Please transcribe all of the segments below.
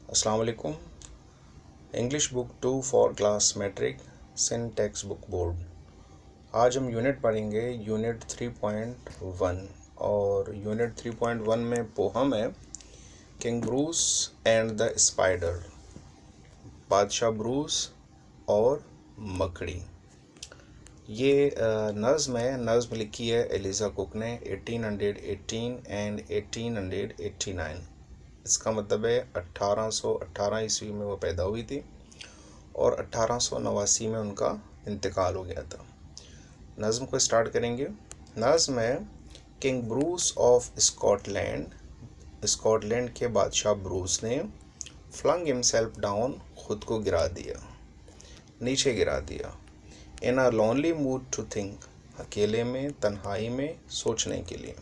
अस्सलाम वालेकुम। English book 2 for class matric syntax book board. आज हम यूनिट पढ़ेंगे यूनिट 3.1 और यूनिट 3.1 में पोहम है king Bruce and the spider, बादशाह ब्रूस और मकड़ी। ये नज़्म है। नज़्म लिखी है एलिज़ा कुक ने 1818 एंड 1889। इसका मतलब है 1818 ईस्वी में वो पैदा हुई थी और 1889 में उनका इंतकाल हो गया था। नज़्म को स्टार्ट करेंगे। नज़्म है किंग ब्रूस ऑफ स्कॉटलैंड के बादशाह ब्रूस ने फ्लंग हिमसेल्फ डाउन, खुद को गिरा दिया, नीचे गिरा दिया। In a lonely mood to think, अकेले में, तन्हाई में, सोचने के लिए।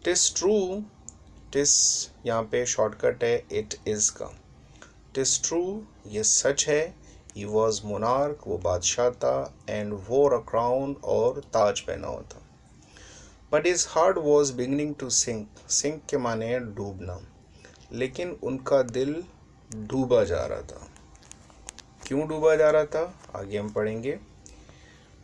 टिस ट्रू, टिस यहाँ पे शॉर्टकट है इट इज़ का। टिस ट्रू, ये सच है। ही वॉज मोनार्क, वो बादशाह था। एंड वोर अ क्राउन, और ताज पहना हुआ था। But his heart was beginning to sink, sink के माने है डूबना, लेकिन उनका दिल डूबा जा रहा था। क्यों डूबा जा रहा था आगे हम पढ़ेंगे।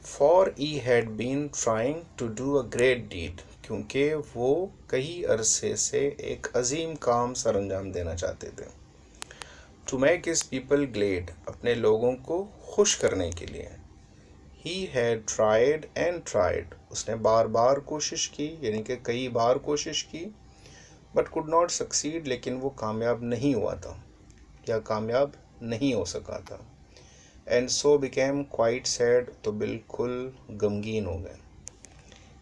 For he had been trying to do a great deed, क्योंकि वो कई अरसे से एक अजीम काम सरअंजाम देना चाहते थे। To make his people glad, अपने लोगों को खुश करने के लिए। He had tried and tried, उसने बार बार कोशिश की, यानी कि कई बार कोशिश की। बट कुड नॉट सक्सीड, लेकिन वो कामयाब नहीं हुआ था या कामयाब नहीं हो सका था। And so became quite sad, तो बिल्कुल गमगीन हो गए।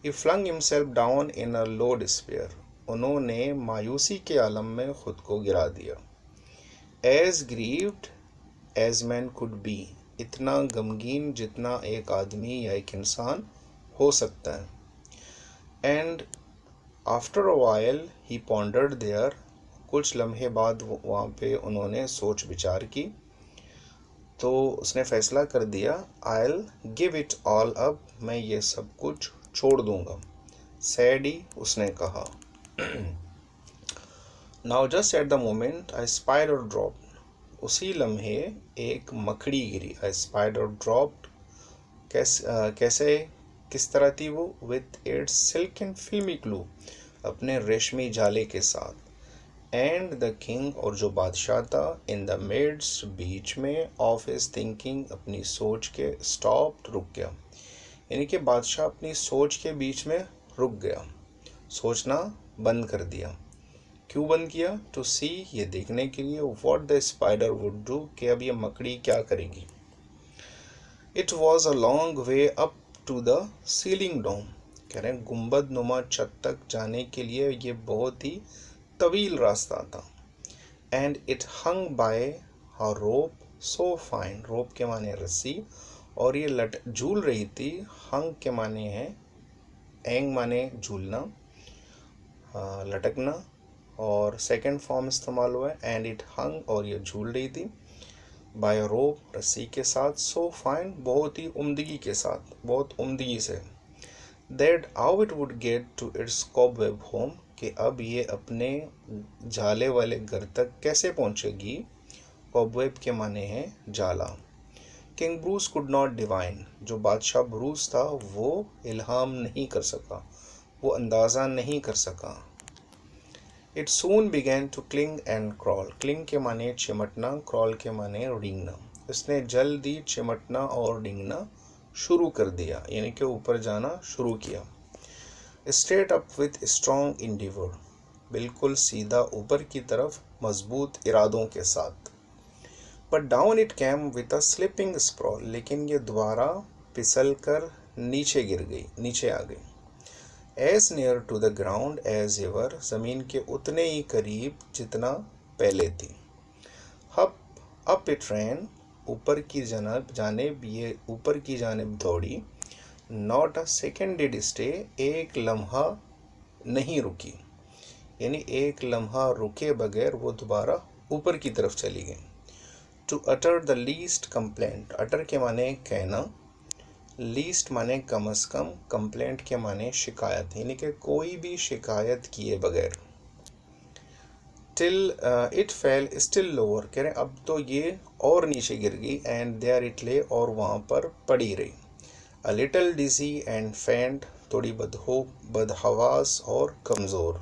He flung himself down in a low despair, उन्होंने मायूसी के आलम में खुद को गिरा दिया। As grieved as man could be, इतना गमगीन जितना एक आदमी या एक इंसान हो सकता है। And after a while he pondered there, कुछ लम्हे बाद वहाँ पे उन्होंने सोच विचार की, तो उसने फैसला कर दिया आइल गिव इट ऑल अप, मैं ये सब कुछ छोड़ दूंगा। सैडी, उसने कहा। Now just at the moment I spider dropped, उसी लम्हे एक मकड़ी गिरी। आई स्पाइडर ड्रॉप्ड, कैसे किस तरह थी वो। विथ इट्स सिल्क एंड फिल्मी क्लू, अपने रेशमी जाले के साथ। एंड द किंग, और जो बादशाह था। इन द मिड्स, बीच में। ऑफ हिज थिंकिंग, अपनी सोच के। स्टॉप्ड, रुक गया, यानी कि बादशाह अपनी सोच के बीच में रुक गया, सोचना बंद कर दिया। क्यों बंद किया। टू सी, ये देखने के लिए। What the spider would do, कि अब ये मकड़ी क्या करेगी। It was a long way up to the ceiling dome, कह रहे हैं गुंबद नुमा छत तक जाने के लिए ये बहुत ही तवील रास्ता था। And it hung by a rope so fine, rope के माने रस्सी, और ये झूल रही थी। हंग के माने है, एंग माने झूलना, लटकना, और सेकंड फॉर्म इस्तेमाल हुआ है। एंड इट हंग, और ये झूल रही थी। बाय अ रोप, रस्सी के साथ। सो फाइन, बहुत ही उम्दगी के साथ, बहुत उम्दगी से। That how it would get to its cobweb home, कि अब ये अपने जाले वाले घर तक कैसे पहुंचेगी। कॉबवेब के माने हैं जाला। King Bruce could not divine, जो बादशाह ब्रूस था वो इल्हाम नहीं कर सका, वो अंदाज़ा नहीं कर सका। It soon began to cling and crawl, cling के माने चिमटना, क्रॉल के माने डिंगना। इसने जल्दी चिमटना और डिंगना शुरू कर दिया, यानी कि ऊपर जाना शुरू किया। Straight up with strong endeavour, बिल्कुल सीधा ऊपर की तरफ मजबूत इरादों के साथ। But down it came with a slipping sprawl, लेकिन ये दोबारा फिसल कर नीचे गिर गई, नीचे आ गई। As near to the ground as ever, ज़मीन के उतने ही करीब जितना पहले थी। अप इट रैन, ऊपर की जानिब ये ऊपर की जानिब दौड़ी। Not a second did stay, एक लम्हा नहीं रुकी, यानी एक लम्हा रुके बगैर वो दोबारा ऊपर की तरफ चली गई। To utter the least complaint, utter के माने कहना, लीस्ट माने कम अज़ कम, कंप्लेंट के माने शिकायत, यानी कि कोई भी शिकायत किए बगैर। इट फेल स्टिल लोअर, कह रहे अब तो ये और नीचे गिर गई, एंड देयर इट ले, और वहाँ पर पड़ी रही। अ लिटल डिजी एंड फेंट, थोड़ी बदहवास और कमज़ोर।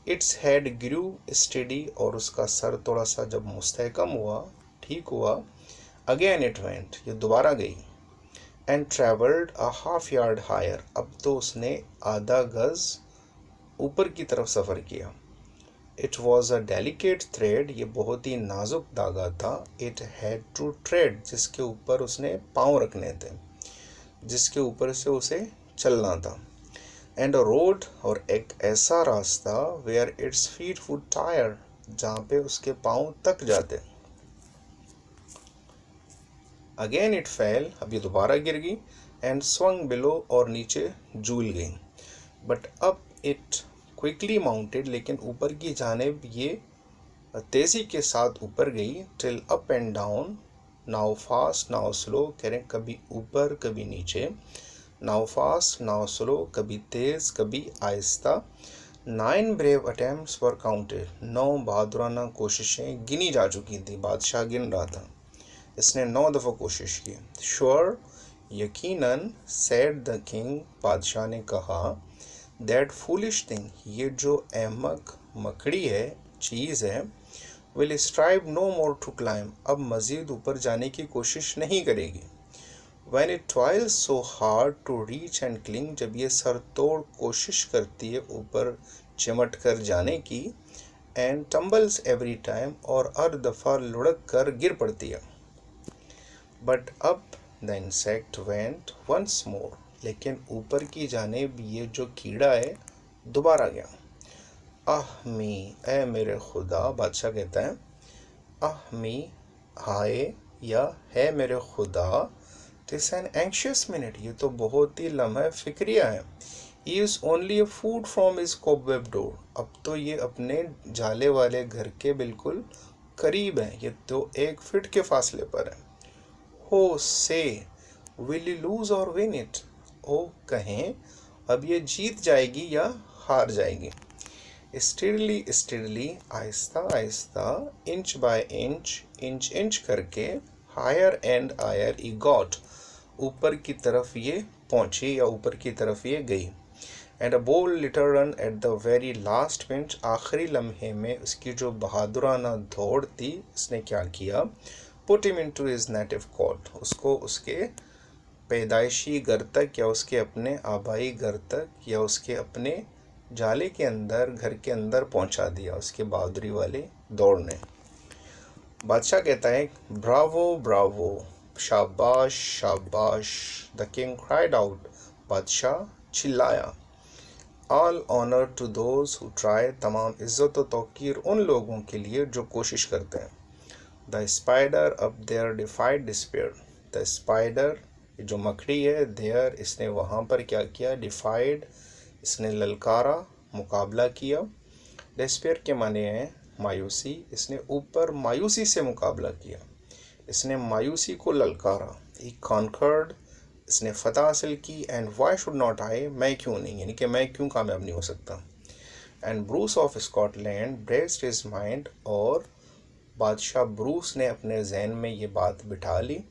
इट्स हेड ग्रू स्टेडी, और उसका सर थोड़ा सा जब मुस्तहकम हुआ, ठीक हुआ। अगेन इट वेंट, ये दोबारा गई। And travelled a half yard higher, अब तो उसने आधा गज ऊपर की तरफ सफ़र किया। It was a delicate thread, ये बहुत ही नाजुक धागा था। इट हैड टू ट्रेड, जिसके ऊपर उसने पाँव रखने थे, जिसके ऊपर से उसे चलना था। एंड अ रोड, और एक ऐसा रास्ता, where its feet would tire, जहाँ पे उसके पाँव तक जाते। अगेन इट फेल, अब ये दोबारा गिर गई। एंड स्वंग बिलो, और नीचे झूल गई। बट अब इट क्विकली माउंटेड, लेकिन ऊपर की जानिब ये तेज़ी के साथ ऊपर गई। Till up and down, now fast now slow, कह रहे कभी ऊपर कभी नीचे। नाउ फास्ट नाउ स्लो, कभी तेज़ कभी आहिस्ता। 9 ब्रेव अटेम्प्ट्स वर काउंटेड, 9 बहादुराना कोशिशें गिनी जा चुकी थी। बादशाह गिन रहा था, इसने 9 दफ़ा कोशिश की। श्योर, यकीनन, सेड द किंग, बादशाह ने कहा। दैट फूलिश थिंग, ये जो अहमक मकड़ी है, चीज़ है। Will strive no more to climb, अब मज़ीद ऊपर जाने की कोशिश नहीं करेगी। When it toils so hard to reach and cling, जब ये सर तोड़ कोशिश करती है ऊपर चिमट कर जाने की। एंड टम्बल्स एवरी टाइम, और हर दफ़ा लुढ़क कर गिर पड़ती है। But up the insect went once more, लेकिन ऊपर की जानिब ये जो कीड़ा है दोबारा गया। आह मी, ए मेरे खुदा, बादशाह कहता है। आह मी, हाय, या है मेरे खुदा। टिस एन एंशियस मिनट, ये तो बहुत ही लम्हा फिक्रिया है। He is only a food from his cobweb door, अब तो ये अपने जाले वाले घर के बिल्कुल करीब है, ये तो 1 फीट के फासले पर है। हो से, विल यू लूज और विन इट, ओ कहें अब ये जीत जाएगी या हार जाएगी। स्टिडली स्टिडली, आहिस्ता आहिस्ता, inch by inch, inch inch करके, higher and higher he got, ऊपर की तरफ ये पहुंची या ऊपर की तरफ ये गई। And a bold little run at the very last pinch, आखिरी लम्हे में उसकी जो बहादुराना दौड़ थी, उसने क्या किया। Put him into his native cot, उसको उसके पैदाइशी घर तक, या उसके अपने आबाई घर तक, या उसके अपने जाले के अंदर, घर के अंदर पहुंचा दिया उसके बहादुरी वाले दौड़ ने। बादशाह कहता है, ब्रावो ब्रावो, शाबाश शाबाश। द किंग क्राइड आउट, बादशाह चिल्लाया। All honour to those who try, तमाम इज़्ज़त व तौकीर उन लोगों के लिए जो कोशिश करते हैं। The spider up there defied despair, the spider, जो मकड़ी है, देयर, इसने वहाँ पर क्या किया, डिफाइड, इसने ललकारा, मुकाबला किया। डिस्पेयर के माने हैं मायूसी, इसने ऊपर मायूसी से मुकाबला किया, इसने मायूसी को ललकारा। ही कॉन्कर्ड, इसने फतह हासिल की। And why should not I, मैं क्यों नहीं, यानी कि मैं क्यों कामयाब नहीं हो सकता। And Bruce of Scotland braced his mind, और बादशाह ब्रूस ने अपने जहन में ये बात बिठा ली।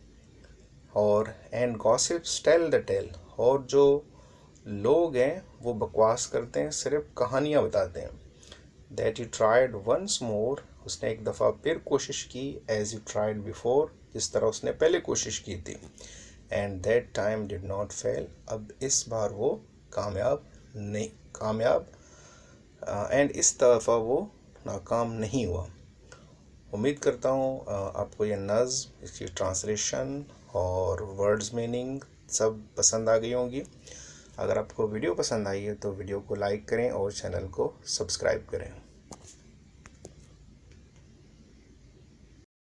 और and gossips tell the tale, और जो लोग हैं वो बकवास करते हैं, सिर्फ कहानियाँ बताते हैं। That he tried once more, उसने एक दफ़ा फिर कोशिश की। एज ही ट्राइड बिफोर, जिस तरह उसने पहले कोशिश की थी। And that time did not fail, अब इस बार वो कामयाब एंड इस दफ़ा वो नाकाम नहीं हुआ। उम्मीद करता हूँ आपको ये नज़्म, इसकी ट्रांसलेशन और वर्ड्स मीनिंग सब पसंद आ गई होंगी। अगर आपको वीडियो पसंद आई है तो वीडियो को लाइक करें और चैनल को सब्सक्राइब करें।